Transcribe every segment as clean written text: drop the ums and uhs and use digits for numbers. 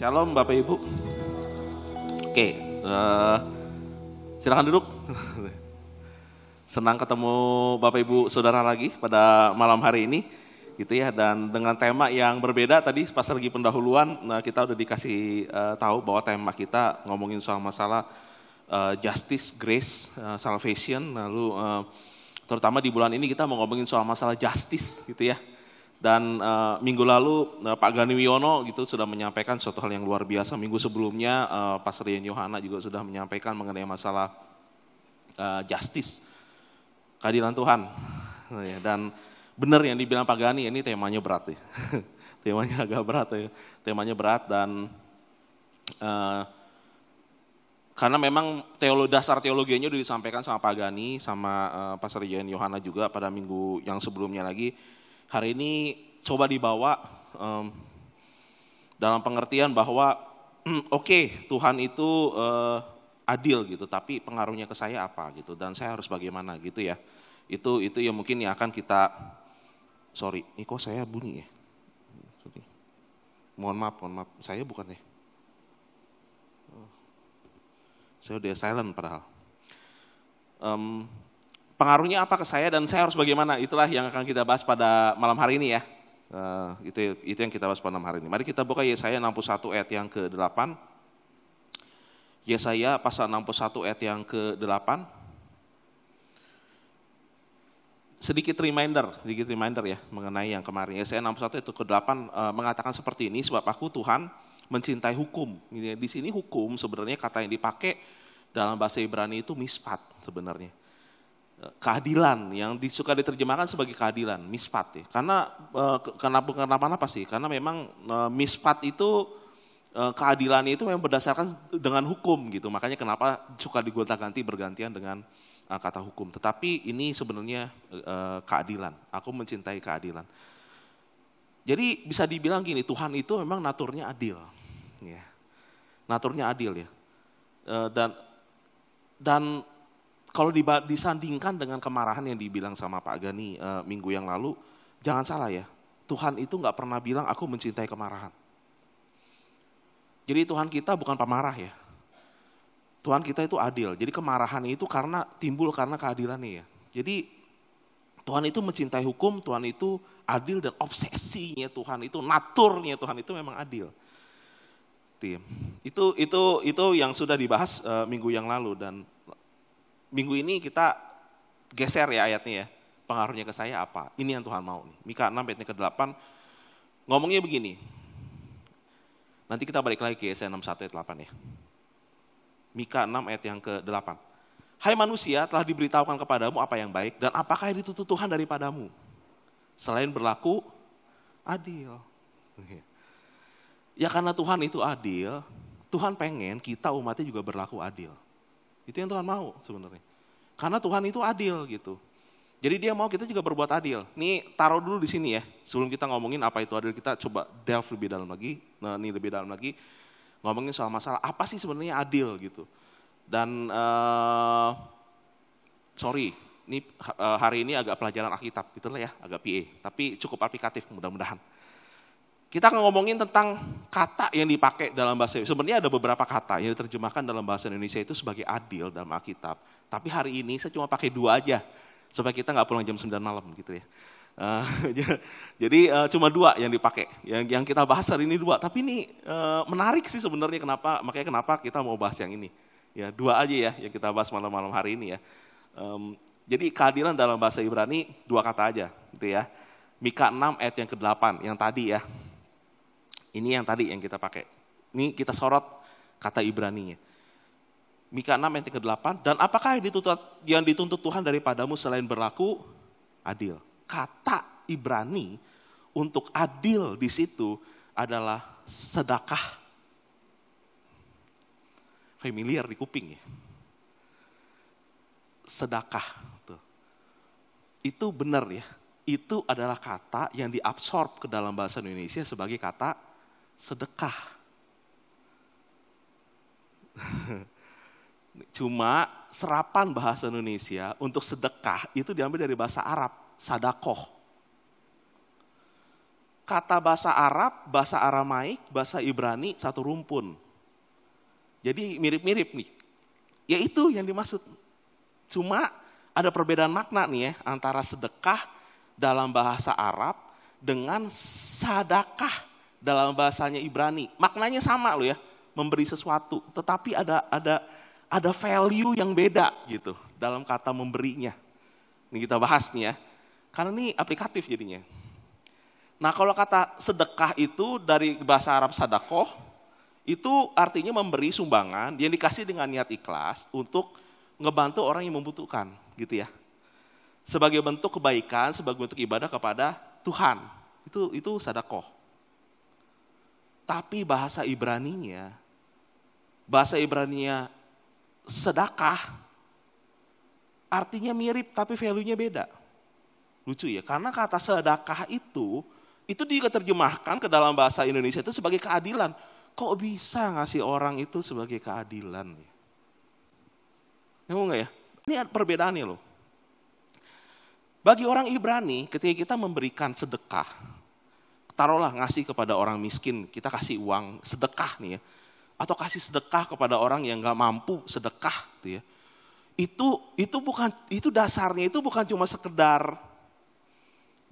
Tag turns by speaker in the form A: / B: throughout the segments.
A: Shalom Bapak Ibu. Oke, silakan duduk. Senang ketemu Bapak Ibu Saudara lagi pada malam hari ini, gitu ya. Dan dengan tema yang berbeda tadi pas lagi pendahuluan, kita udah dikasih tahu bahwa tema kita ngomongin soal masalah justice, grace, salvation. Lalu terutama di bulan ini kita mau ngomongin soal masalah justice, gitu ya. Dan minggu lalu Pak Gani Wiono gitu sudah menyampaikan suatu hal yang luar biasa. Minggu sebelumnya Pastor Rian Yohana juga sudah menyampaikan mengenai masalah justice, keadilan Tuhan. Dan benar yang dibilang Pak Gani, ini temanya berat ya. Temanya agak berat ya. Temanya berat dan karena memang dasar teologinya sudah disampaikan sama Pak Gani, sama Pastor Rian Yohana juga pada minggu yang sebelumnya lagi. Hari ini coba dibawa dalam pengertian bahwa oke, Tuhan itu adil gitu, tapi pengaruhnya ke saya apa gitu, dan saya harus bagaimana gitu ya. Itu yang mungkin yang akan kita, ini kok saya bunyi ya? Mohon maaf, saya bukan ya. Saya udah silent padahal. Pengaruhnya apa ke saya dan saya harus bagaimana, itulah yang akan kita bahas pada malam hari ini ya. Itu yang kita bahas pada malam hari ini. Mari kita buka Yesaya 61 ayat yang ke-8. Yesaya pasal 61 ayat yang ke-8. Sedikit reminder ya mengenai yang kemarin. Yesaya 61 itu ke-8 mengatakan seperti ini, sebab aku Tuhan mencintai hukum. Di sini hukum sebenarnya kata yang dipakai dalam bahasa Ibrani itu mispat sebenarnya. Keadilan yang suka diterjemahkan sebagai keadilan, mispat ya. Karena kenapa sih? Karena memang mispat itu keadilan itu memang berdasarkan dengan hukum gitu. Makanya kenapa suka digonta-ganti bergantian dengan kata hukum. Tetapi ini sebenarnya keadilan. Aku mencintai keadilan. Jadi bisa dibilang gini, Tuhan itu memang naturnya adil. Ya. Naturnya adil ya. Dan kalau disandingkan dengan kemarahan yang dibilang sama Pak Gani minggu yang lalu, jangan salah ya, Tuhan itu gak pernah bilang aku mencintai kemarahan. Jadi Tuhan kita bukan pemarah ya, Tuhan kita itu adil. Jadi kemarahan itu timbul karena keadilannya ya. Jadi Tuhan itu mencintai hukum, Tuhan itu adil, dan obsesinya Tuhan itu, naturnya Tuhan itu memang adil. Itu yang sudah dibahas minggu yang lalu, dan minggu ini kita geser ya ayatnya ya, pengaruhnya ke saya apa, ini yang Tuhan mau nih. Mika 6 ayatnya ke-8, ngomongnya begini, nanti kita balik lagi ke Yesaya 61 ayat 8 ya. Mika 6 ayat yang ke-8, hai manusia, telah diberitahukan kepadamu apa yang baik, dan apakah yang dituntut Tuhan daripadamu, selain berlaku adil. Ya karena Tuhan itu adil, Tuhan pengen kita umatnya juga berlaku adil. Itu yang Tuhan mau sebenarnya. Karena Tuhan itu adil gitu. Jadi dia mau kita juga berbuat adil. Nih taruh dulu di sini ya. Sebelum kita ngomongin apa itu adil, kita coba delve lebih dalam lagi. Nah ini lebih dalam lagi. Ngomongin soal masalah apa sih sebenarnya adil gitu. Dan ini hari ini agak pelajaran Alkitab gitu lah ya. Agak PA. Tapi cukup aplikatif mudah-mudahan. Kita akan ngomongin tentang kata yang dipakai dalam bahasa Indonesia. Sebenarnya ada beberapa kata yang diterjemahkan dalam bahasa Indonesia itu sebagai adil dalam Alkitab. Tapi hari ini saya cuma pakai 2 aja, supaya kita nggak pulang jam 9 malam gitu ya. Jadi cuma 2 yang dipakai. Yang kita bahas hari ini 2. Tapi ini menarik sih sebenarnya, makanya kenapa kita mau bahas yang ini. Ya 2 aja ya yang kita bahas malam-malam hari ini ya. Jadi keadilan dalam bahasa Ibrani 2 kata aja gitu ya. Mika 6 ayat yang ke-8 yang tadi ya. Ini yang tadi yang kita pakai. Ini kita sorot kata Ibraninya. Mika 6 ayat ke-8, dan apakah yang dituntut Tuhan daripadamu selain berlaku adil? Kata Ibrani untuk adil di situ adalah sedekah. Familiar di kuping ya. Sedekah. Itu benar ya. Itu adalah kata yang diabsorb ke dalam bahasa Indonesia sebagai kata sedekah. Cuma serapan bahasa Indonesia untuk sedekah itu diambil dari bahasa Arab, sadakoh. kata bahasa Arab, bahasa Aramaik, bahasa Ibrani satu rumpun. Jadi mirip-mirip nih. Ya itu yang dimaksud. Cuma ada perbedaan makna nih ya, antara sedekah dalam bahasa Arab dengan sadakah dalam bahasanya Ibrani. Maknanya sama loh ya, memberi sesuatu. Tetapi ada value yang beda gitu dalam kata memberinya. Ini kita bahas nih ya, karena ini aplikatif jadinya. Nah kalau kata sedekah itu dari bahasa Arab sadakoh, itu artinya memberi sumbangan yang dikasih dengan niat ikhlas untuk ngebantu orang yang membutuhkan gitu ya. Sebagai bentuk kebaikan, sebagai bentuk ibadah kepada Tuhan. Itu sadakoh. Tapi bahasa Ibraninya sedekah artinya mirip tapi value-nya beda. Lucu ya, karena kata sedekah itu diterjemahkan ke dalam bahasa Indonesia itu sebagai keadilan. Kok bisa ngasih orang itu sebagai keadilan? Tahu nggak ya? Ini perbedaannya loh. Bagi orang Ibrani, ketika kita memberikan sedekah, taruhlah ngasih kepada orang miskin, kita kasih uang sedekah nih ya, atau kasih sedekah kepada orang yang nggak mampu sedekah, gitu ya. Itu dasarnya itu bukan cuma sekedar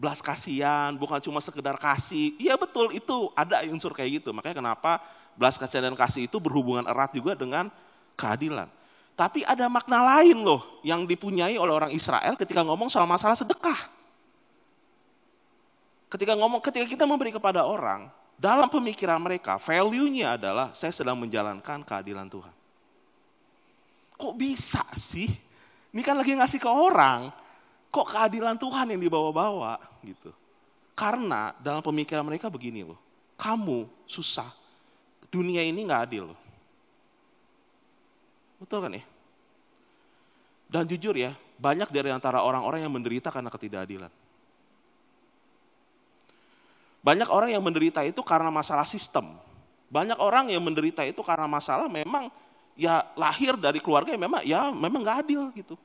A: belas kasihan, bukan cuma sekedar kasih. Iya betul, itu ada unsur kayak gitu. Makanya kenapa belas kasihan dan kasih itu berhubungan erat juga dengan keadilan. Tapi ada makna lain loh yang dipunyai oleh orang Israel ketika ngomong soal masalah sedekah. Ketika kita memberi kepada orang, dalam pemikiran mereka, value-nya adalah saya sedang menjalankan keadilan Tuhan. Kok bisa sih? Ini kan lagi ngasih ke orang, kok keadilan Tuhan yang dibawa-bawa gitu. Karena dalam pemikiran mereka begini loh, kamu susah, dunia ini gak adil loh. Betul kan ya? Dan jujur ya, banyak dari antara orang-orang yang menderita karena ketidakadilan. Banyak orang yang menderita itu karena masalah sistem. Banyak orang yang menderita itu karena masalah memang ya lahir dari keluarga yang memang gak adil gitu.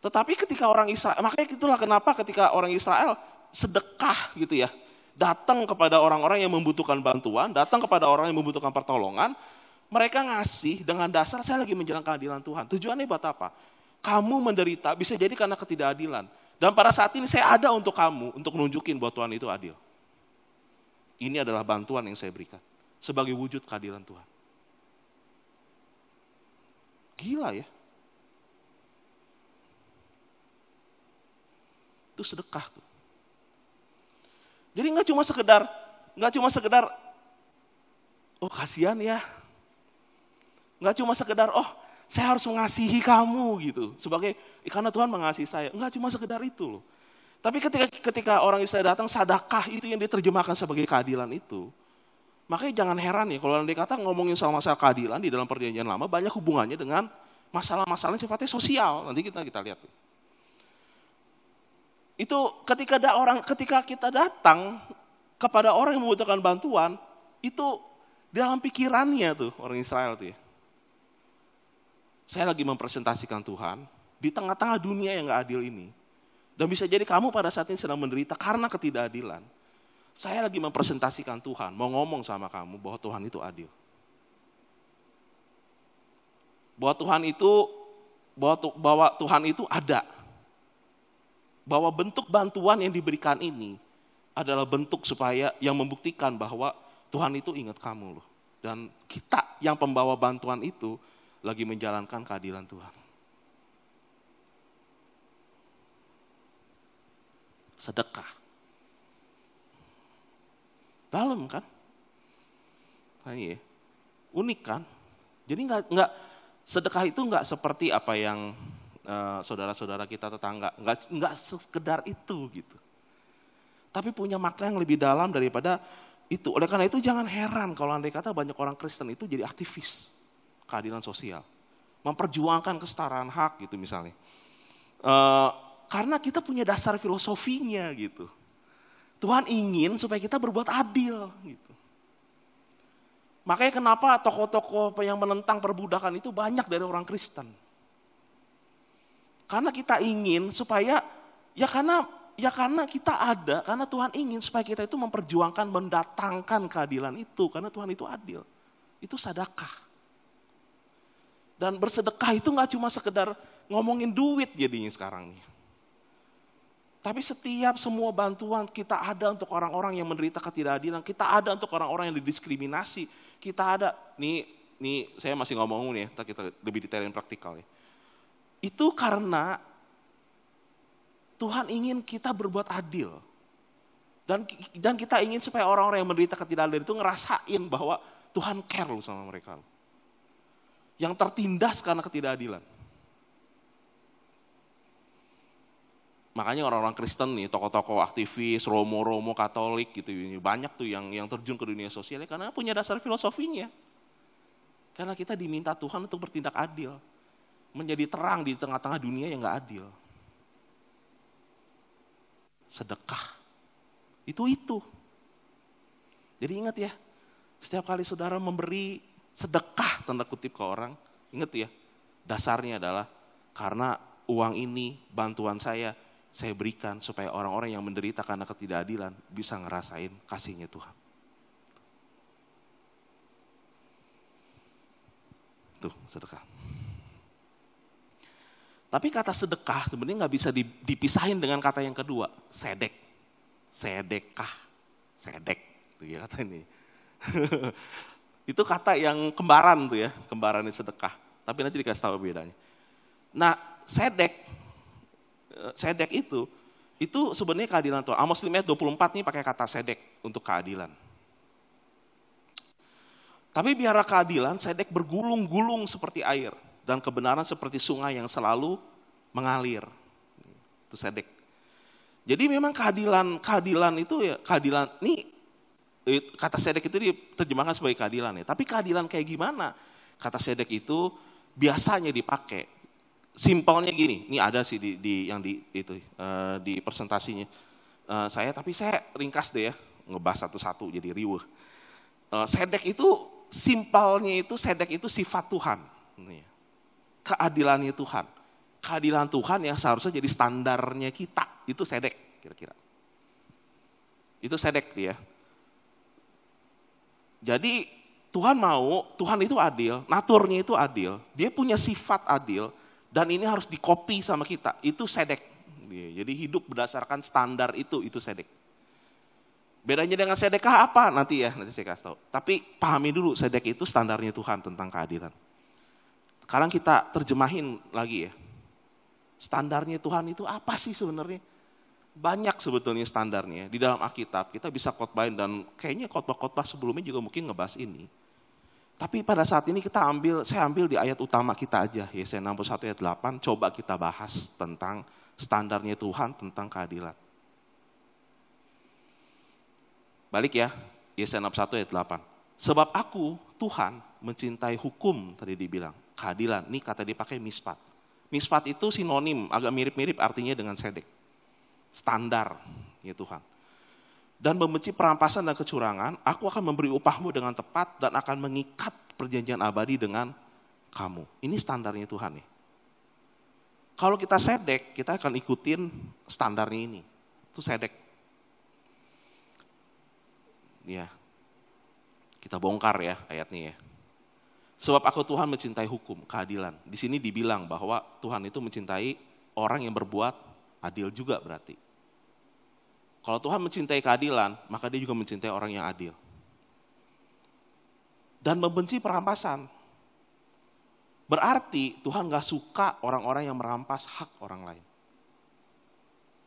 A: Tetapi ketika orang Israel, makanya itulah kenapa ketika orang Israel sedekah gitu ya, datang kepada orang-orang yang membutuhkan bantuan, datang kepada orang yang membutuhkan pertolongan, mereka ngasih dengan dasar saya lagi menjalankan keadilan Tuhan. Tujuannya buat apa? Kamu menderita bisa jadi karena ketidakadilan. Dan pada saat ini saya ada untuk kamu, untuk nunjukin bahwa Tuhan itu adil. Ini adalah bantuan yang saya berikan sebagai wujud keadilan Tuhan. Gila ya. Itu sedekah tuh. Jadi nggak cuma sekedar, oh kasihan ya. Nggak cuma sekedar, oh saya harus mengasihi kamu gitu. Karena Tuhan mengasihi saya. Nggak cuma sekedar itu loh. Tapi ketika orang Israel datang, sedekah itu yang diterjemahkan sebagai keadilan itu. Makanya jangan heran ya, kalau nanti kata ngomongin soal masalah keadilan di dalam perjanjian lama, banyak hubungannya dengan masalah-masalah yang sifatnya sosial. Nanti kita lihat. Itu ketika kita datang kepada orang yang membutuhkan bantuan, itu dalam pikirannya tuh orang Israel tuh ya. Saya lagi mempresentasikan Tuhan di tengah-tengah dunia yang gak adil ini. Dan bisa jadi kamu pada saat ini sedang menderita karena ketidakadilan. Saya lagi mempresentasikan Tuhan, mau ngomong sama kamu bahwa Tuhan itu adil. Bahwa Tuhan itu ada. Bahwa bentuk bantuan yang diberikan ini adalah bentuk supaya yang membuktikan bahwa Tuhan itu ingat kamu loh. Dan kita yang pembawa bantuan itu lagi menjalankan keadilan Tuhan. Sedekah. Dalam kan? Iya. Unik kan? Jadi enggak sedekah itu enggak seperti apa yang saudara-saudara kita tetangga, enggak sekedar itu gitu. Tapi punya makna yang lebih dalam daripada itu. Oleh karena itu jangan heran kalau andai kata banyak orang Kristen itu jadi aktivis keadilan sosial, memperjuangkan kesetaraan hak gitu misalnya. Karena kita punya dasar filosofinya gitu. Tuhan ingin supaya kita berbuat adil gitu. Makanya kenapa tokoh-tokoh yang menentang perbudakan itu banyak dari orang Kristen. Karena kita ingin supaya, ya karena Ya karena kita ada, karena Tuhan ingin supaya kita itu memperjuangkan, mendatangkan keadilan itu. Karena Tuhan itu adil. Itu sedekah. Dan bersedekah itu gak cuma sekedar ngomongin duit jadinya sekarang nih. Tapi setiap semua bantuan kita ada untuk orang-orang yang menderita ketidakadilan. Kita ada untuk orang-orang yang didiskriminasi. Kita ada, nih saya masih ngomong nih, kita lebih detailin praktikal ya. Itu karena Tuhan ingin kita berbuat adil. Dan kita ingin supaya orang-orang yang menderita ketidakadilan itu ngerasain bahwa Tuhan care loh sama mereka. Yang tertindas karena ketidakadilan. Makanya orang-orang Kristen nih, tokoh-tokoh aktivis, romo-romo Katolik gitu, banyak tuh yang terjun ke dunia sosial karena punya dasar filosofinya. Karena kita diminta Tuhan untuk bertindak adil, menjadi terang di tengah-tengah dunia yang gak adil. Sedekah, itu. Jadi ingat ya, setiap kali saudara memberi sedekah tanda kutip ke orang, ingat ya, dasarnya adalah karena uang ini, bantuan saya berikan supaya orang-orang yang menderita karena ketidakadilan bisa ngerasain kasihnya Tuhan. Tuh, sedekah. Tapi kata sedekah sebenarnya nggak bisa dipisahin dengan kata yang kedua, sedek. Sedekah, sedek, tuh ya kata ini. Itu kata yang kembaran tuh ya, kembaran ini sedekah. Tapi nanti dikasih tahu bedanya. Nah, sedek itu sebenarnya keadilan Tuhan. Amos 5 ayat 24 nih pakai kata sedek untuk keadilan. Tapi biarlah keadilan sedek bergulung-gulung seperti air dan kebenaran seperti sungai yang selalu mengalir. Itu sedek. Jadi memang keadilan itu ya, keadilan ini kata sedek itu diterjemahkan sebagai keadilan ya. Tapi keadilan kayak gimana? Kata sedek itu biasanya dipakai. Simpelnya gini, ini ada sih di presentasinya tapi saya ringkas deh ya, ngebahas satu-satu jadi riweuh. Sedek itu simpelnya itu sedek itu sifat Tuhan, keadilannya Tuhan, keadilan Tuhan yang seharusnya jadi standarnya kita, itu sedek kira-kira. Itu sedek dia. Jadi Tuhan itu adil, naturnya itu adil, dia punya sifat adil. Dan ini harus dikopi sama kita, itu sedek. Jadi hidup berdasarkan standar itu sedek. Bedanya dengan sedekah apa? Nanti saya kasih tahu. Tapi pahami dulu, sedek itu standarnya Tuhan tentang keadilan. Sekarang kita terjemahin lagi ya. Standarnya Tuhan itu apa sih sebenarnya? Banyak sebetulnya standarnya. Di dalam Alkitab kita bisa khotbahin dan kayaknya khotbah-khotbah sebelumnya juga mungkin ngebahas ini. Tapi pada saat ini saya ambil di ayat utama kita aja, Yesaya 61 ayat 8, coba kita bahas tentang standarnya Tuhan tentang keadilan. Balik ya, Yesaya 61 ayat 8. Sebab aku, Tuhan, mencintai hukum, tadi dibilang, keadilan. Ini kata dipakai mispat. Mispat itu sinonim, agak mirip-mirip artinya dengan sedek. Standar, ya Tuhan. Dan membenci perampasan dan kecurangan, aku akan memberi upahmu dengan tepat dan akan mengikat perjanjian abadi dengan kamu. Ini standarnya Tuhan nih. Kalau kita sedek, kita akan ikutin standarnya ini. Itu sedek. Ya, kita bongkar ya ayatnya ya. Sebab aku Tuhan mencintai hukum, keadilan. Di sini dibilang bahwa Tuhan itu mencintai orang yang berbuat adil juga berarti. Kalau Tuhan mencintai keadilan, maka dia juga mencintai orang yang adil. Dan membenci perampasan. Berarti Tuhan gak suka orang-orang yang merampas hak orang lain.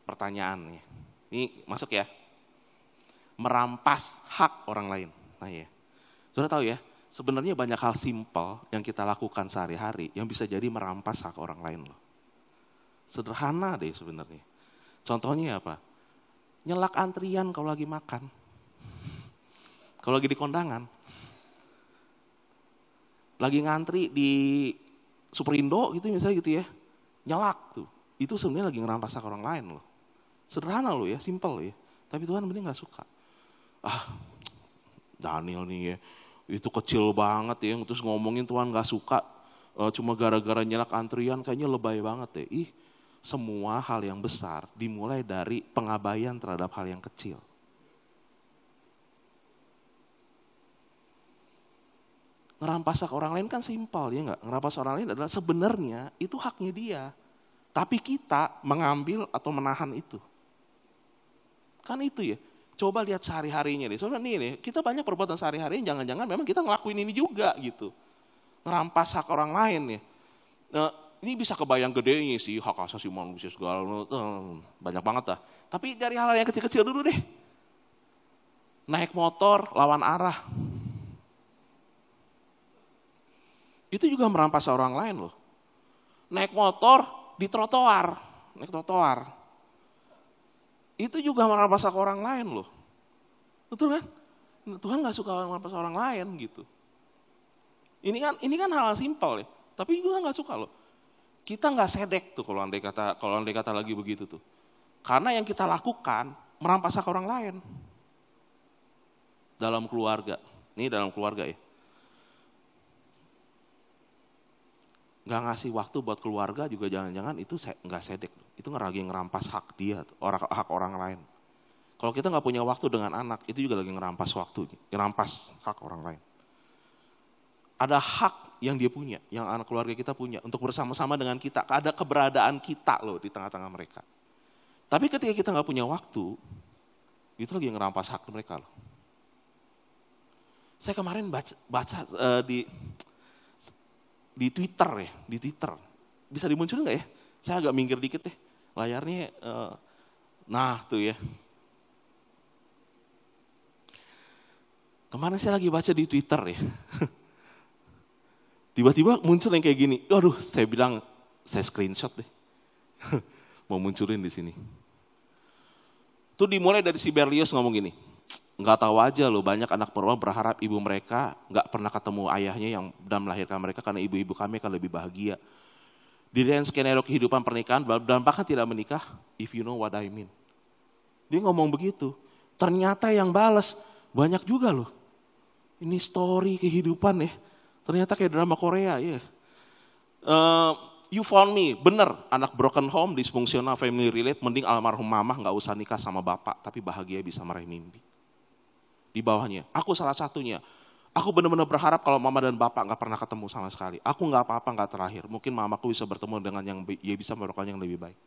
A: Pertanyaannya, ini masuk ya. Merampas hak orang lain. Nah ya, sudah tahu ya, sebenarnya banyak hal simpel yang kita lakukan sehari-hari yang bisa jadi merampas hak orang lain loh. Sederhana deh sebenarnya. Contohnya apa? Nyelak antrian kalau lagi makan. Kalau lagi di kondangan. Lagi ngantri di Superindo gitu misalnya gitu ya. Nyelak tuh. Itu sebenarnya lagi ngerampas hak orang lain loh. Sederhana loh ya, simpel loh ya. Tapi Tuhan bener gak suka. Daniel nih ya, itu kecil banget ya. Terus ngomongin Tuhan gak suka. Cuma gara-gara nyelak antrian kayaknya lebay banget ya. semua hal yang besar dimulai dari pengabaian terhadap hal yang kecil. Ngerampas hak orang lain kan simpel, ya enggak? Ngerampas orang lain adalah sebenarnya itu haknya dia. Tapi kita mengambil atau menahan itu. Kan itu ya. Coba lihat sehari-harinya nih. Soalnya nih, kita banyak perbuatan sehari-hari jangan-jangan memang kita ngelakuin ini juga gitu. Ngerampas hak orang lain ya. Nah, ini bisa kebayang gedenya sih, hak asasi manusia segala, banyak banget lah. Tapi dari hal yang kecil-kecil dulu deh. Naik motor lawan arah. Itu juga merampas orang lain loh. Naik motor di trotoar, naik trotoar. Itu juga merampas hak orang lain loh. Betul kan? Tuhan gak suka merampas orang lain gitu. Ini kan hal yang simpel ya. Tapi gue gak suka loh. Kita gak sedek tuh kalau andai kata lagi begitu tuh. Karena yang kita lakukan merampas hak orang lain. Dalam keluarga. Ini dalam keluarga ya. Gak ngasih waktu buat keluarga juga jangan-jangan itu gak sedek. Itu lagi ngerampas hak dia, hak orang lain. Kalau kita gak punya waktu dengan anak, itu juga lagi ngerampas waktu, ngerampas hak orang lain. Ada hak yang dia punya, yang anak keluarga kita punya, untuk bersama-sama dengan kita. Ada keberadaan kita loh di tengah-tengah mereka. Tapi ketika kita gak punya waktu, itu lagi ngerampas hak mereka loh. Saya kemarin baca di Twitter ya, di Twitter. Bisa dimunculin nggak ya? Saya agak minggir dikit deh, layarnya. Nah tuh ya. Kemarin saya lagi baca di Twitter ya. Tiba-tiba muncul yang kayak gini. Aduh, saya bilang saya screenshot deh. Mau munculin di sini. Tuh dimulai dari si Berlios ngomong gini. Nggak tahu aja loh, banyak anak perempuan berharap ibu mereka nggak pernah ketemu ayahnya yang dan melahirkan mereka karena ibu-ibu kami akan lebih bahagia. Di dalam skenario kehidupan pernikahan dan bahkan tidak menikah, if you know what I mean. Dia ngomong begitu. Ternyata yang balas banyak juga loh. Ini story kehidupan ya. Ternyata kayak drama Korea ya. You found me, bener. Anak broken home, dysfunctional family relate, mending almarhum mama nggak usah nikah sama bapak, tapi bahagia bisa meraih mimpi. Di bawahnya, aku salah satunya. Aku benar-benar berharap kalau mama dan bapak gak pernah ketemu sama sekali. Aku gak apa-apa, gak terakhir. Mungkin mamaku bisa bertemu dengan yang dia bisa melakukan yang lebih baik.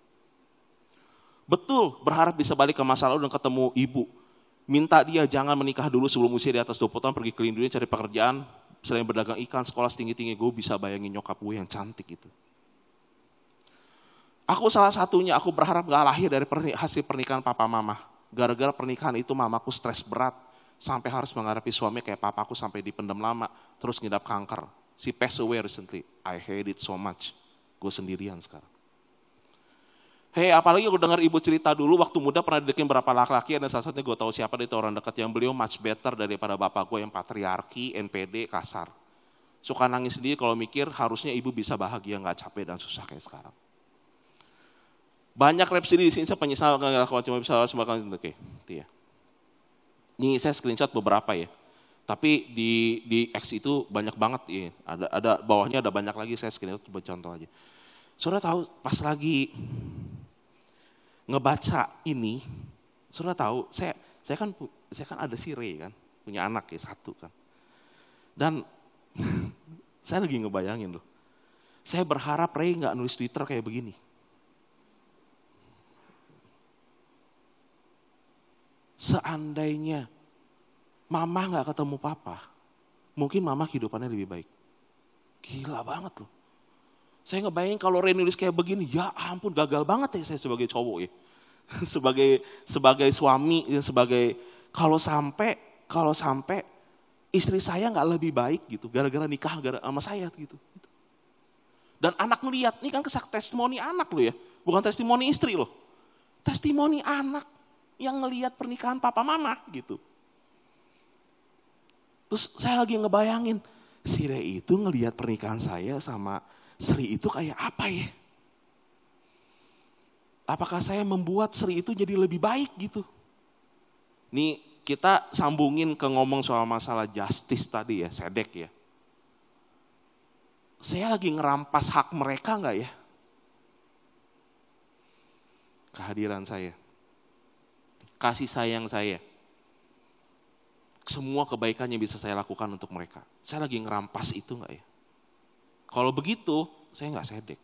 A: Betul, berharap bisa balik ke masa lalu dan ketemu ibu. Minta dia jangan menikah dulu sebelum usia di atas 20 tahun, pergi keliling dunia cari pekerjaan. Selain berdagang ikan, sekolah setinggi-tinggi, gue bisa bayangin nyokap gue yang cantik itu. Aku salah satunya, aku berharap gak lahir dari hasil pernikahan papa mama. Gara-gara pernikahan itu mamaku stres berat. Sampai harus menghadapi suami kayak papaku sampai dipendam lama, terus ngidap kanker. She passed away recently. I hate it so much. Gue sendirian sekarang. Hey, apalagi gue dengar ibu cerita dulu waktu muda pernah dideketin berapa laki-laki, dan salah satunya gue tahu siapa, itu orang dekat yang beliau much better daripada bapak gue yang patriarki, NPD, kasar. Suka nangis sendiri kalau mikir harusnya ibu bisa bahagia, gak capek dan susah kayak sekarang. Banyak rhapsody di sini, saya penyesal gak ngelakuin cuma bisa semakan oke, itu ya. Ini saya screenshot beberapa ya. Tapi di X itu banyak banget ya. Ada bawahnya ada banyak lagi, saya screenshot buat contoh aja. Saudara tahu pas lagi ngebaca ini, saudara tahu saya kan ada si Ray kan, punya anak ya satu kan. Dan saya lagi ngebayangin loh. Saya berharap Ray nggak nulis Twitter kayak begini. Seandainya mama gak ketemu papa, mungkin mama kehidupannya lebih baik. Gila banget loh. Saya ngebayangin kalau Ray nulis kayak begini, ya ampun gagal banget ya saya sebagai cowok ya. sebagai suami, sebagai kalau sampai istri saya gak lebih baik gitu, gara-gara nikah sama saya gitu. Dan anak melihat, ini kan testimoni anak loh ya, bukan testimoni istri loh. Testimoni anak yang ngelihat pernikahan papa mama gitu. Terus saya lagi ngebayangin, si Ray itu ngelihat pernikahan saya sama Sri itu kayak apa ya? Apakah saya membuat Sri itu jadi lebih baik gitu? Nih kita sambungin ke ngomong soal masalah justice tadi ya, sedek ya. Saya lagi ngerampas hak mereka gak ya? kehadiran saya, kasih sayang saya, semua kebaikan yang bisa saya lakukan untuk mereka. Saya lagi ngerampas itu enggak ya? Kalau begitu, saya enggak sedek.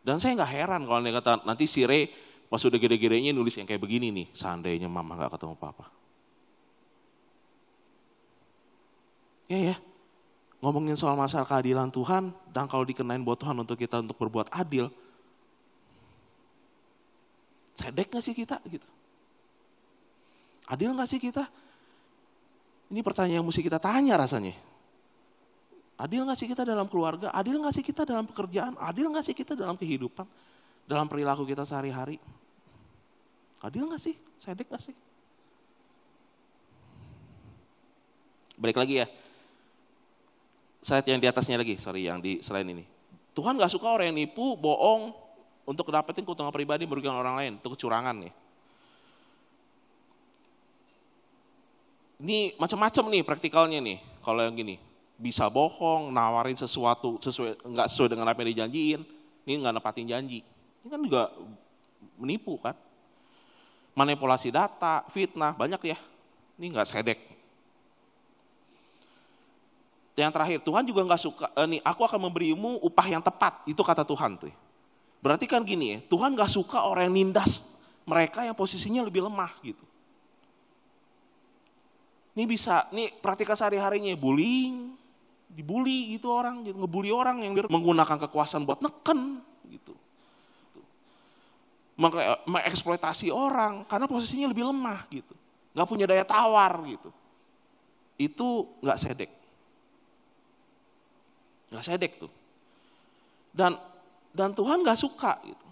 A: Dan saya enggak heran kalau dia kata, nanti si Ray pas udah gede-gedenya nulis yang kayak begini nih, seandainya mama enggak ketemu papa. Ya, ngomongin soal masalah keadilan Tuhan, dan kalau dikenain buat Tuhan untuk kita untuk berbuat adil, sedek gak sih kita gitu? Adil gak sih kita? Ini pertanyaan yang mesti kita tanya rasanya. Adil gak sih kita dalam keluarga? Adil gak sih kita dalam pekerjaan? Adil gak sih kita dalam kehidupan? Dalam perilaku kita sehari-hari? Adil gak sih? Sedek gak sih? Balik lagi ya. Slide yang di atasnya lagi, yang di selain ini. Tuhan gak suka orang yang nipu, bohong, untuk dapetin keuntungan pribadi, merugikan orang lain, itu kecurangan nih. Ini macam-macam nih praktikalnya nih, kalau yang gini. Bisa bohong, nawarin sesuatu nggak sesuai dengan apa yang dijanjiin, ini nggak nepatin janji. Ini kan juga menipu kan. Manipulasi data, fitnah, banyak ya. Ini nggak sedek. Yang terakhir, Tuhan juga nggak suka, aku akan memberimu upah yang tepat, itu kata Tuhan tuh. Berarti kan gini ya, Tuhan nggak suka orang yang nindas mereka yang posisinya lebih lemah gitu. Ini praktika sehari-harinya bullying, dibully gitu orang, gitu, ngebully orang yang menggunakan kekuasaan buat neken gitu. Mengeksploitasi orang karena posisinya lebih lemah gitu, nggak punya daya tawar gitu. Itu nggak sedek. Nggak sedek tuh. Dan Tuhan nggak suka gitu.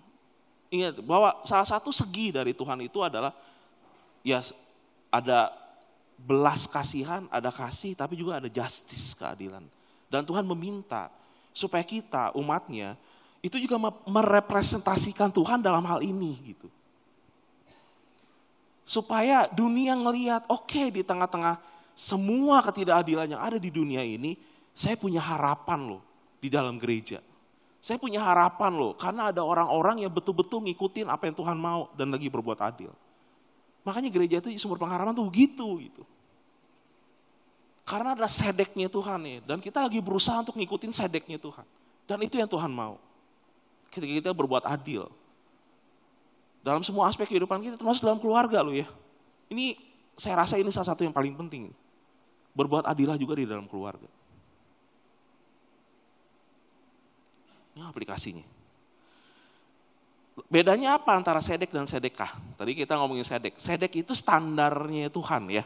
A: Ingat bahwa salah satu segi dari Tuhan itu adalah ya ada belas kasihan, ada kasih, tapi juga ada justice, keadilan. Dan Tuhan meminta supaya kita umatnya itu juga merepresentasikan Tuhan dalam hal ini gitu. Supaya dunia ngelihat, oke, di tengah-tengah semua ketidakadilan yang ada di dunia ini, saya punya harapan loh di dalam gereja. Saya punya harapan loh karena ada orang-orang yang betul-betul ngikutin apa yang Tuhan mau dan lagi berbuat adil. Makanya gereja itu sumber pengharapan tuh gitu. Karena ada sedeknya Tuhan nih, dan kita lagi berusaha untuk ngikutin sedeknya Tuhan. Dan itu yang Tuhan mau. Ketika kita berbuat adil. Dalam semua aspek kehidupan kita, termasuk dalam keluarga loh ya. Ini saya rasa ini salah satu yang paling penting. Berbuat adillah juga di dalam keluarga. Ini aplikasinya. Bedanya apa antara sedek dan sedekah? Tadi kita ngomongin sedek. Sedek itu standarnya Tuhan ya.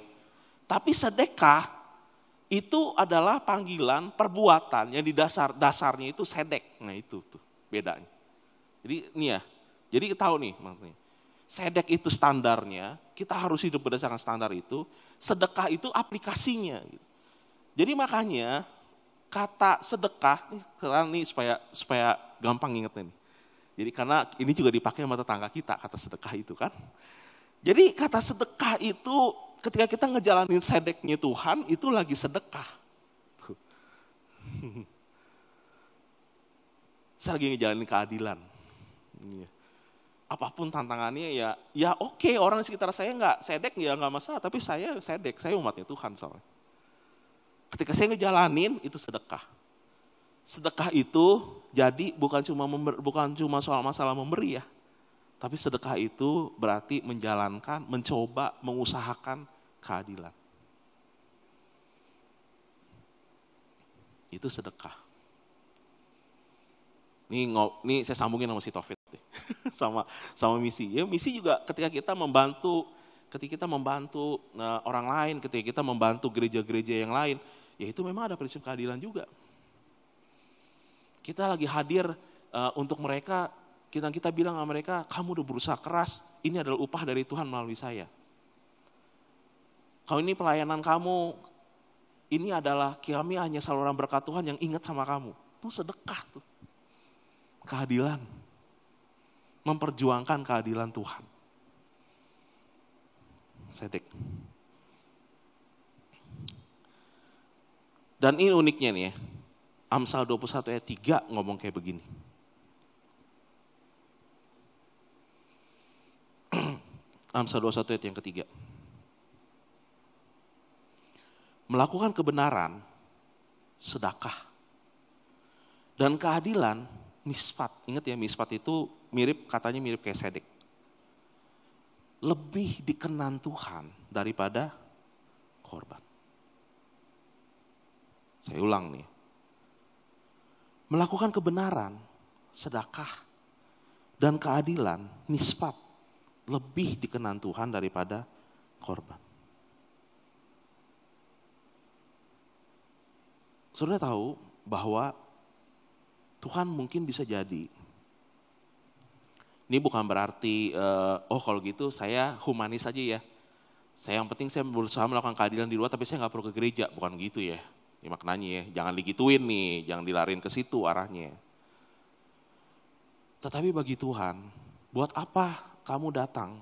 A: Tapi sedekah itu adalah panggilan perbuatan yang di dasarnya itu sedek. Nah itu tuh bedanya. Jadi ini ya. Jadi kita tahu nih maksudnya. Sedek itu standarnya, kita harus hidup berdasarkan standar itu. Sedekah itu aplikasinya. Jadi makanya kata sedekah, ini supaya gampang ingetnya nih. Jadi karena ini juga dipakai sama tetangga kita, kata sedekah itu kan. Jadi kata sedekah itu ketika kita ngejalanin sedeknya Tuhan, itu lagi sedekah. Saya lagi ngejalanin keadilan. Apapun tantangannya ya oke, orang di sekitar saya nggak sedek ya nggak masalah, tapi saya sedek, saya umatnya Tuhan soalnya. Ketika saya ngejalanin itu sedekah. Sedekah itu jadi bukan cuma soal masalah memberi ya. Tapi sedekah itu berarti menjalankan, mencoba, mengusahakan keadilan. Itu sedekah. Ini saya sambungin sama si Taufik sama misi. Ya misi juga ketika kita membantu orang lain, ketika kita membantu gereja-gereja yang lain, ya itu memang ada prinsip keadilan juga. Kita lagi hadir untuk mereka, kita bilang sama mereka, kamu udah berusaha keras, ini adalah upah dari Tuhan melalui saya. Kalau ini pelayanan kamu, ini adalah kami hanya saluran berkat Tuhan yang ingat sama kamu. Itu sedekah tuh. Keadilan. Memperjuangkan keadilan Tuhan. Sedek. Dan ini uniknya nih ya. Amsal 21 ayat 3 ngomong kayak begini. Amsal 21 ayat yang ketiga. Melakukan kebenaran, sedekah, dan keadilan, mispat. Ingat ya, mispat itu katanya mirip kayak sedek. Lebih dikenan Tuhan daripada korban. Saya ulang nih. Melakukan kebenaran, sedekah, dan keadilan, mispat. Lebih dikenan Tuhan daripada korban. Saudara tahu bahwa Tuhan mungkin bisa jadi. Ini bukan berarti, kalau gitu saya humanis aja ya. Yang penting saya berusaha melakukan keadilan di luar tapi saya gak perlu ke gereja. Bukan gitu ya. Ini maknanya ya. Jangan digituin nih, jangan dilarin ke situ arahnya. Tetapi bagi Tuhan, buat apa kamu datang?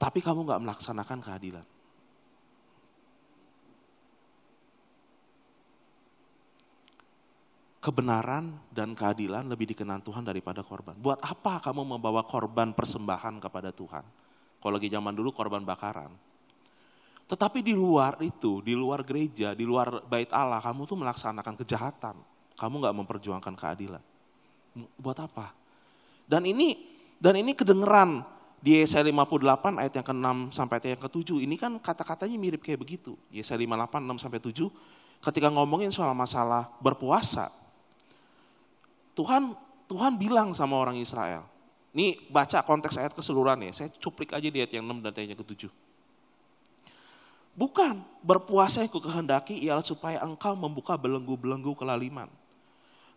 A: Tapi kamu gak melaksanakan keadilan. Kebenaran dan keadilan lebih dikenan Tuhan daripada korban. Buat apa kamu membawa korban persembahan kepada Tuhan? Kalau lagi zaman dulu korban bakaran. Tetapi di luar itu, di luar gereja, di luar bait Allah, kamu tuh melaksanakan kejahatan. Kamu gak memperjuangkan keadilan. Buat apa? Dan ini kedengeran di Yesaya 58 ayat yang ke-6 sampai ayat yang ke-7. Ini kan kata-katanya mirip kayak begitu. Yesaya 58, 6 sampai 7. Ketika ngomongin soal masalah berpuasa, Tuhan bilang sama orang Israel. Ini baca konteks ayat keseluruhan ya. Saya cuplik aja di ayat yang 6 dan ayat yang ke-7. Bukan, berpuasa yang kukehendaki ialah supaya engkau membuka belenggu-belenggu kelaliman.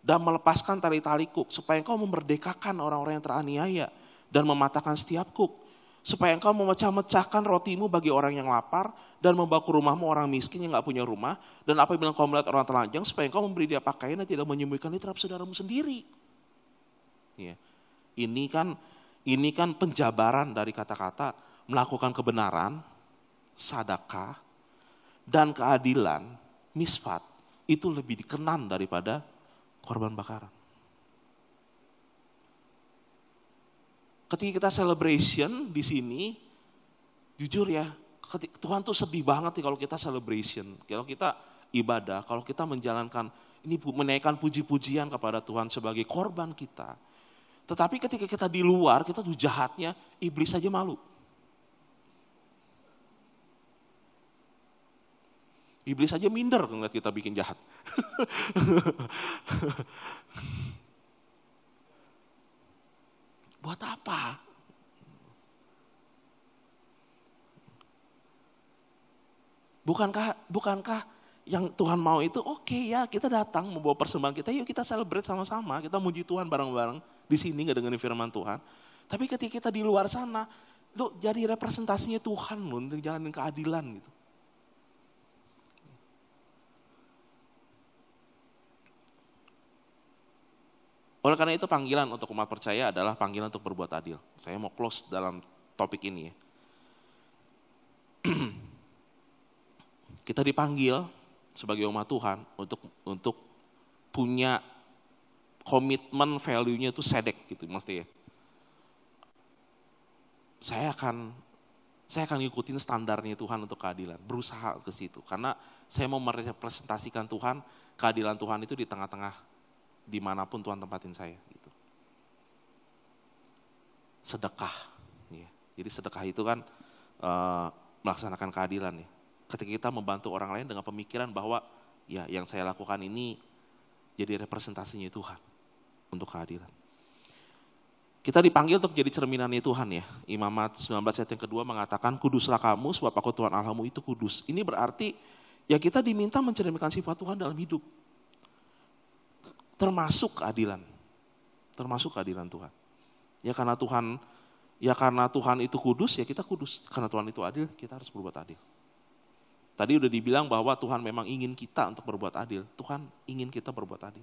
A: Dan melepaskan tali-tali kuk, supaya engkau memerdekakan orang-orang yang teraniaya. Dan mematahkan setiap kuk. Supaya engkau memecah-mecahkan rotimu bagi orang yang lapar. Dan membawa ke rumahmu orang miskin yang gak punya rumah. Dan apabila engkau melihat orang telanjang, supaya engkau memberi dia pakaian dan tidak menyembunyikan itu terhadap saudaramu sendiri. Ya. Ini kan penjabaran dari kata-kata melakukan kebenaran, sedekah, dan keadilan, misfat, itu lebih dikenan daripada korban bakaran. Ketika kita celebration di sini, jujur ya, Tuhan tuh sedih banget nih kalau kita celebration, kalau kita ibadah, kalau kita menjalankan, ini menaikkan puji-pujian kepada Tuhan sebagai korban kita. Tetapi ketika kita di luar, kita tuh jahatnya, iblis aja malu. Iblis aja minder ngeliat kita bikin jahat. Buat apa? Bukankah yang Tuhan mau itu oke ya, kita datang membawa persembahan kita, yuk kita celebrate sama-sama, kita muji Tuhan bareng-bareng di sini ngedengerin firman Tuhan. Tapi ketika kita di luar sana, lu jadi representasinya Tuhan lu untuk jalanin keadilan gitu. Oleh karena itu panggilan untuk umat percaya adalah panggilan untuk berbuat adil. Saya mau close dalam topik ini ya. Kita dipanggil sebagai umat Tuhan untuk punya komitmen value-nya itu sedek gitu mesti ya. Saya akan ngikutin standarnya Tuhan untuk keadilan, berusaha ke situ. Karena saya mau merepresentasikan Tuhan, keadilan Tuhan itu di tengah-tengah dimanapun Tuhan tempatin saya. Gitu. Sedekah. Ya. Jadi sedekah itu kan melaksanakan keadilan ya. Ketika kita membantu orang lain dengan pemikiran bahwa ya yang saya lakukan ini jadi representasinya Tuhan untuk keadilan. Kita dipanggil untuk jadi cerminannya Tuhan ya. Imamat 19 ayat yang kedua mengatakan, kuduslah kamu sebab aku Tuhan Allahmu itu kudus. Ini berarti ya kita diminta mencerminkan sifat Tuhan dalam hidup. Termasuk keadilan Tuhan. Ya karena Tuhan itu kudus, ya kita kudus. Karena Tuhan itu adil, kita harus berbuat adil. Tadi udah dibilang bahwa Tuhan memang ingin kita untuk berbuat adil. Tuhan ingin kita berbuat adil.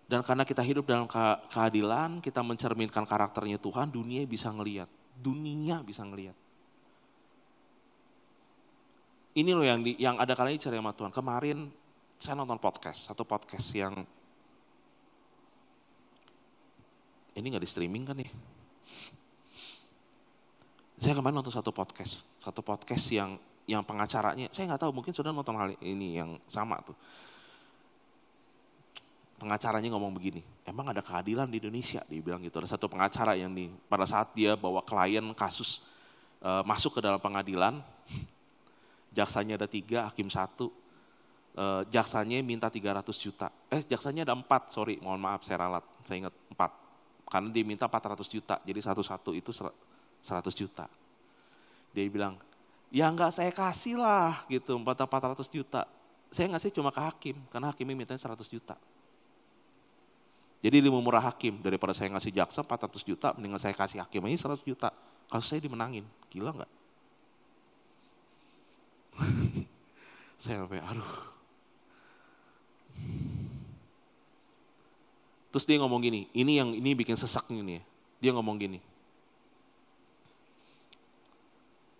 A: Dan karena kita hidup dalam keadilan, kita mencerminkan karakternya Tuhan, dunia bisa ngelihat. Ini loh yang ada kalanya dicari sama Tuhan. Kemarin saya nonton satu podcast yang Ini nggak di streaming kan ya? Saya kemarin nonton satu podcast yang pengacaranya, saya nggak tahu, mungkin sudah nonton hal ini yang sama tuh. Pengacaranya ngomong begini, emang ada keadilan di Indonesia, dia bilang gitu. Ada satu pengacara yang pada saat dia bawa klien kasus masuk ke dalam pengadilan, jaksanya ada 3, hakim 1, jaksanya minta 300 juta. Jaksanya ada 4, sorry, mohon maaf saya ralat, saya ingat 4. Karena dia minta 400 juta, jadi satu-satu itu 100 juta. Dia bilang, ya enggak saya kasih lah gitu, 400 juta. Saya ngasih cuma ke hakim, karena hakimnya mintanya 100 juta. Jadi lebih murah hakim, daripada saya ngasih jaksa 400 juta, mendingan saya kasih hakim aja 100 juta. Kasus saya dimenangin, gila enggak? Saya sampai, aduh. Terus dia ngomong gini, ini bikin sesak nih ya. Dia ngomong gini,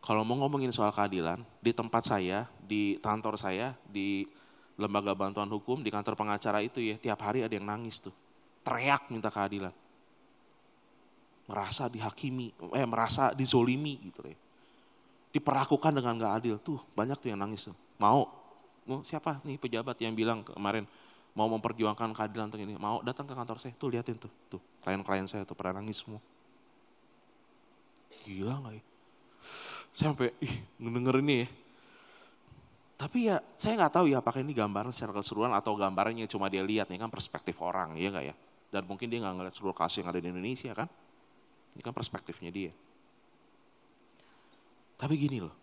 A: kalau mau ngomongin soal keadilan, di tempat saya, di kantor saya, di lembaga bantuan hukum, di kantor pengacara itu ya, tiap hari ada yang nangis tuh. Teriak minta keadilan. Merasa dihakimi, merasa dizolimi gitu ya. Diperlakukan dengan gak adil, tuh banyak tuh yang nangis tuh. Mau siapa nih pejabat yang bilang kemarin mau memperjuangkan keadilan untuk ini, mau datang ke kantor saya, tuh liatin tuh klien-klien saya tuh pada nangis semua. Gila gak ya? Saya sampai ngedenger ini ya. Tapi ya saya nggak tahu ya apakah ini gambaran secara keseluruhan atau gambarannya cuma dia lihat nih kan perspektif orang, ya nggak ya? Dan mungkin dia nggak ngeliat seluruh kasus yang ada di Indonesia kan? Ini kan perspektifnya dia. Tapi gini loh,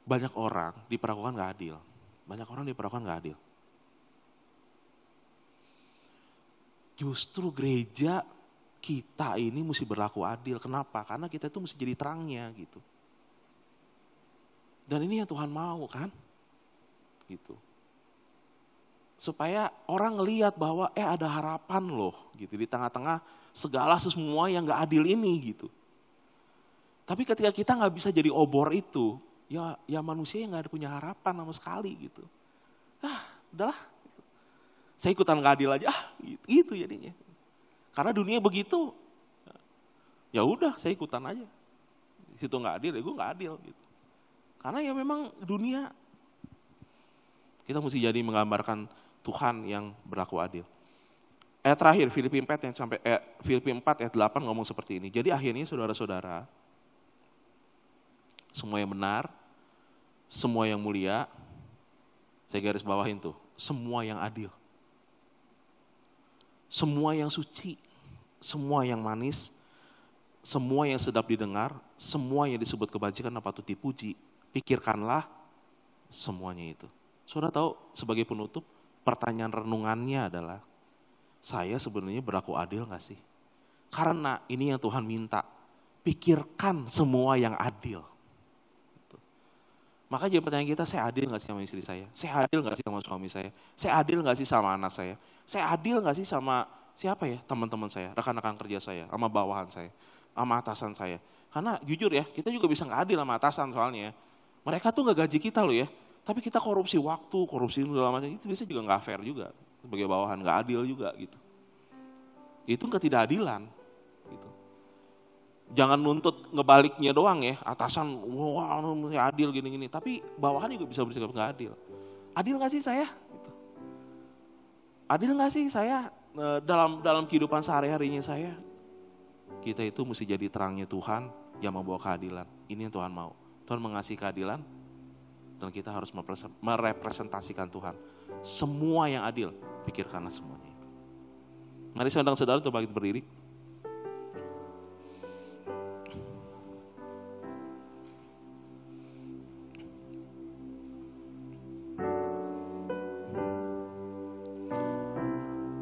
A: banyak orang diperlakukan nggak adil. Banyak orang diperlakukan nggak adil. Justru gereja kita ini mesti berlaku adil. Kenapa? Karena kita itu mesti jadi terangnya gitu. Dan ini yang Tuhan mau kan? Gitu. Supaya orang ngelihat bahwa ada harapan loh gitu di tengah-tengah segala semua yang gak adil ini gitu. Tapi ketika kita gak bisa jadi obor itu, ya manusia yang gak punya harapan sama sekali gitu. Udahlah. Saya ikutan gak adil aja, gitu jadinya. Karena dunia begitu, ya udah saya ikutan aja. Di situ gak adil, ya gue gak adil gitu. Karena ya memang dunia, kita mesti jadi menggambarkan Tuhan yang berlaku adil. Ayat terakhir, Filipi 4 ayat 8 ngomong seperti ini. Jadi akhirnya saudara-saudara, semua yang benar, semua yang mulia, saya garis bawahin tuh, semua yang adil. Semua yang suci, semua yang manis, semua yang sedap didengar, semua yang disebut kebajikan dan patut dipuji, pikirkanlah semuanya itu. Saudara tahu sebagai penutup, pertanyaan renungannya adalah, saya sebenarnya berlaku adil gak sih? Karena ini yang Tuhan minta, pikirkan semua yang adil. Maka jadi pertanyaan kita, saya adil gak sih sama istri saya? Saya adil gak sih sama suami saya? Saya adil gak sih sama anak saya? Saya adil gak sih sama siapa ya? Teman-teman saya, rekan-rekan kerja saya, sama bawahan saya, sama atasan saya. Karena jujur ya, kita juga bisa gak adil sama atasan soalnya. Mereka tuh gak gaji kita loh ya. Tapi kita korupsi waktu, korupsi segala macam, itu bisa juga gak fair juga. Sebagai bawahan gak adil juga gitu. Itu ketidakadilan. Gitu. Jangan nuntut ngebaliknya doang ya, atasan wah adil gini-gini, tapi bawahan juga bisa bersikap nggak adil. Adil nggak sih saya? Gitu. Adil nggak sih saya dalam kehidupan sehari-harinya saya? Kita itu mesti jadi terangnya Tuhan yang membawa keadilan. Ini yang Tuhan mau. Tuhan mengasihi keadilan dan kita harus merepresentasikan Tuhan. Semua yang adil, pikirkanlah semuanya itu. Mari saudara-saudara untuk bangkit berdiri.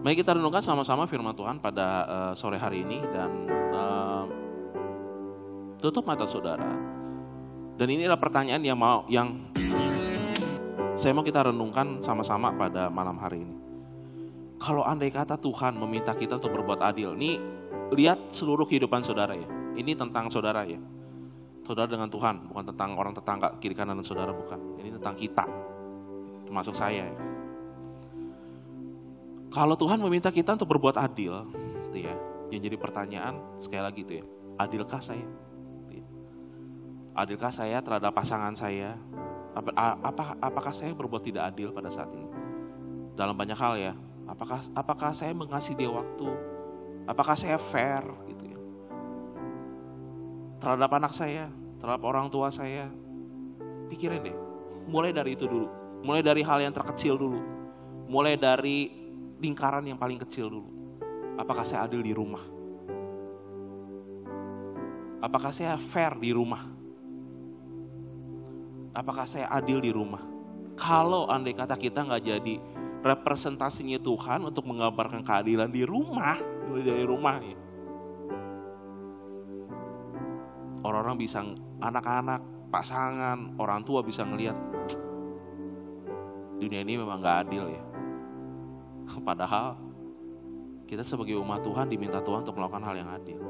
A: Mari kita renungkan sama-sama firman Tuhan pada sore hari ini dan tutup mata saudara. Dan ini adalah pertanyaan yang saya mau kita renungkan sama-sama pada malam hari ini. Kalau andai kata Tuhan meminta kita untuk berbuat adil, nih lihat seluruh kehidupan saudara ya. Ini tentang saudara ya. Saudara dengan Tuhan, bukan tentang orang tetangga kiri kanan dan saudara, bukan. Ini tentang kita, termasuk saya ya. Kalau Tuhan meminta kita untuk berbuat adil, gitu ya, yang jadi pertanyaan sekali lagi itu ya, adilkah saya? Gitu ya. Adilkah saya terhadap pasangan saya? Apakah saya berbuat tidak adil pada saat ini? Dalam banyak hal ya, apakah saya mengasihi dia waktu? Apakah saya fair gitu ya? Terhadap anak saya, terhadap orang tua saya? Pikirin deh, mulai dari itu dulu. Mulai dari hal yang terkecil dulu. Mulai dari lingkaran yang paling kecil dulu. Apakah saya adil di rumah? Apakah saya fair di rumah? Apakah saya adil di rumah? Kalau andai kata kita gak jadi representasinya Tuhan untuk menggambarkan keadilan di rumah, mulai dari rumah ya. Orang-orang bisa, anak-anak, pasangan, orang tua bisa ngelihat dunia ini memang gak adil ya. Padahal kita sebagai umat Tuhan diminta Tuhan untuk melakukan hal yang adil.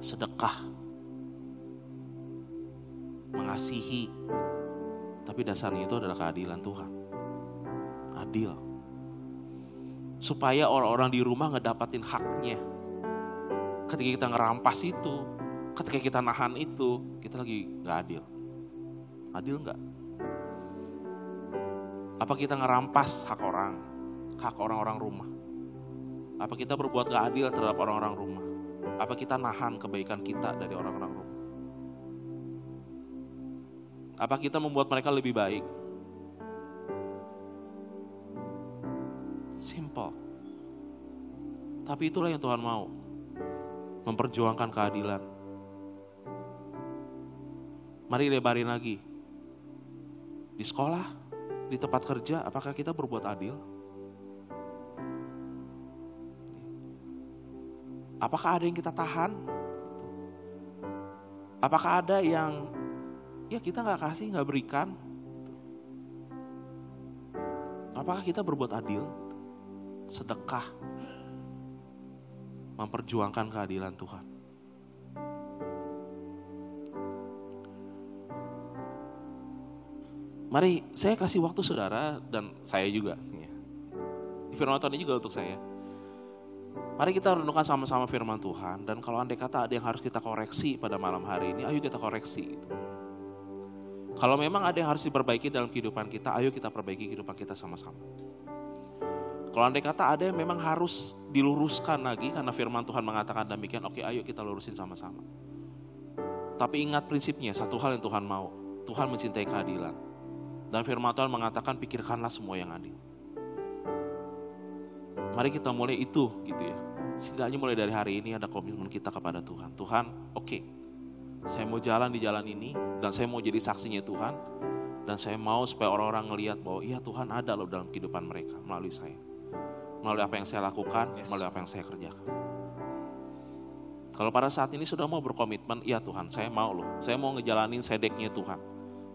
A: Sedekah, mengasihi, tapi dasarnya itu adalah keadilan Tuhan. Adil. Supaya orang-orang di rumah ngedapatin haknya. Ketika kita ngerampas itu, ketika kita nahan itu, kita lagi gak adil. Adil gak? Apa kita ngerampas hak orang-orang rumah? Apa kita berbuat gak adil terhadap orang-orang rumah? Apa kita nahan kebaikan kita dari orang-orang rumah? Apa kita membuat mereka lebih baik? Simple. Tapi itulah yang Tuhan mau. Memperjuangkan keadilan. Mari lebarin lagi. Di sekolah, di tempat kerja, apakah kita berbuat adil? Apakah ada yang kita tahan? Apakah ada yang ya kita gak kasih, gak berikan? Apakah kita berbuat adil? Sedekah, memperjuangkan keadilan Tuhan. Mari saya kasih waktu saudara dan saya juga. Firman Tuhan ini juga untuk saya. Mari kita renungkan sama-sama firman Tuhan. Dan kalau andai kata ada yang harus kita koreksi pada malam hari ini, ayo kita koreksi. Kalau memang ada yang harus diperbaiki dalam kehidupan kita, ayo kita perbaiki kehidupan kita sama-sama. Kalau andai kata ada yang memang harus diluruskan lagi, karena firman Tuhan mengatakan demikian, oke ayo kita lurusin sama-sama. Tapi ingat prinsipnya, satu hal yang Tuhan mau. Tuhan mencintai keadilan. Dan firman Tuhan mengatakan pikirkanlah semua yang adil. Mari kita mulai itu gitu ya. Setidaknya mulai dari hari ini ada komitmen kita kepada Tuhan. Tuhan, oke, saya mau jalan di jalan ini dan saya mau jadi saksinya Tuhan. Dan saya mau supaya orang-orang ngelihat bahwa iya Tuhan ada loh dalam kehidupan mereka melalui saya. Melalui apa yang saya lakukan, melalui apa yang saya kerjakan. Kalau pada saat ini sudah mau berkomitmen, iya Tuhan saya mau loh. Saya mau ngejalanin sedeknya Tuhan.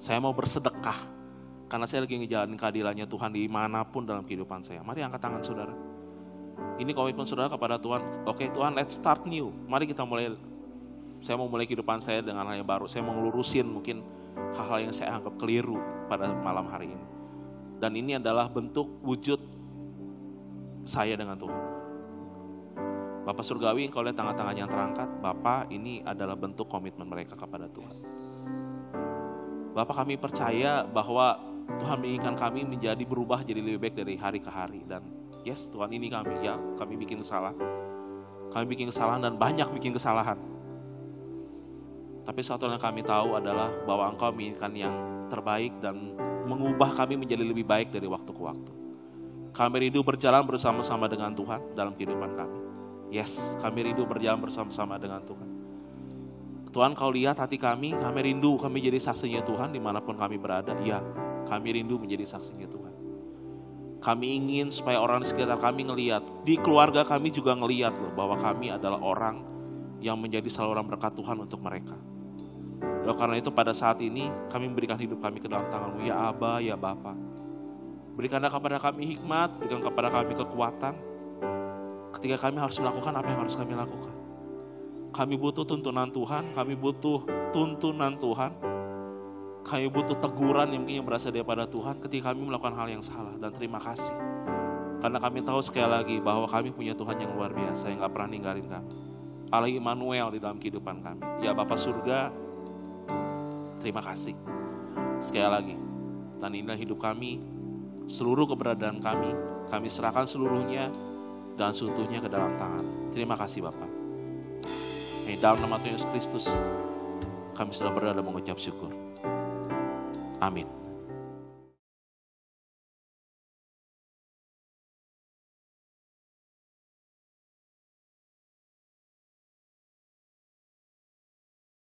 A: Saya mau bersedekah. Karena saya lagi ngejalanin keadilannya Tuhan dimanapun dalam kehidupan saya. Mari angkat tangan saudara. Ini komitmen saudara kepada Tuhan. Oke Tuhan, let's start new. Mari kita mulai. Saya mau mulai kehidupan saya dengan hal yang baru. Saya mau ngelurusin mungkin hal-hal yang saya anggap keliru pada malam hari ini. Dan ini adalah bentuk wujud saya dengan Tuhan. Bapak Surgawi, engkau lihat tangan-tangan yang terangkat. Bapak, ini adalah bentuk komitmen mereka kepada Tuhan. Bapak, kami percaya bahwa Tuhan menginginkan kami menjadi berubah jadi lebih baik dari hari ke hari. Dan yes Tuhan, ini kami, ya kami bikin salah. Kami bikin kesalahan dan banyak bikin kesalahan. Tapi satu yang kami tahu adalah bahwa Engkau menginginkan yang terbaik dan mengubah kami menjadi lebih baik dari waktu ke waktu. Kami rindu berjalan bersama-sama dengan Tuhan dalam kehidupan kami. Yes, kami rindu berjalan bersama-sama dengan Tuhan. Tuhan, Kau lihat hati kami rindu kami jadi saksinya Tuhan dimanapun kami berada. Ya, kami rindu menjadi saksinya Tuhan. Kami ingin supaya orang di sekitar kami ngelihat, di keluarga kami juga ngelihat loh, bahwa kami adalah orang yang menjadi saluran berkat Tuhan untuk mereka. Oleh karena itu pada saat ini kami memberikan hidup kami ke dalam tangan-Mu, ya Aba, ya Bapa. Berikanlah kepada kami hikmat, berikan kepada kami kekuatan. Ketika kami harus melakukan apa yang harus kami lakukan. Kami butuh tuntunan Tuhan, kami butuh tuntunan Tuhan. Kami butuh teguran yang mungkin berasal daripada Tuhan ketika kami melakukan hal yang salah. Dan terima kasih Karena kami tahu sekali lagi bahwa kami punya Tuhan yang luar biasa, yang gak pernah ninggalin kami. Allah Immanuel di dalam kehidupan kami. Ya Bapa surga, terima kasih. Sekali lagi, dan inilah hidup kami, seluruh keberadaan kami serahkan seluruhnya dan seutuhnya ke dalam tangan. Terima kasih Bapa. Dalam nama Tuhan Yesus Kristus, kami sudah berada mengucap syukur. Amin.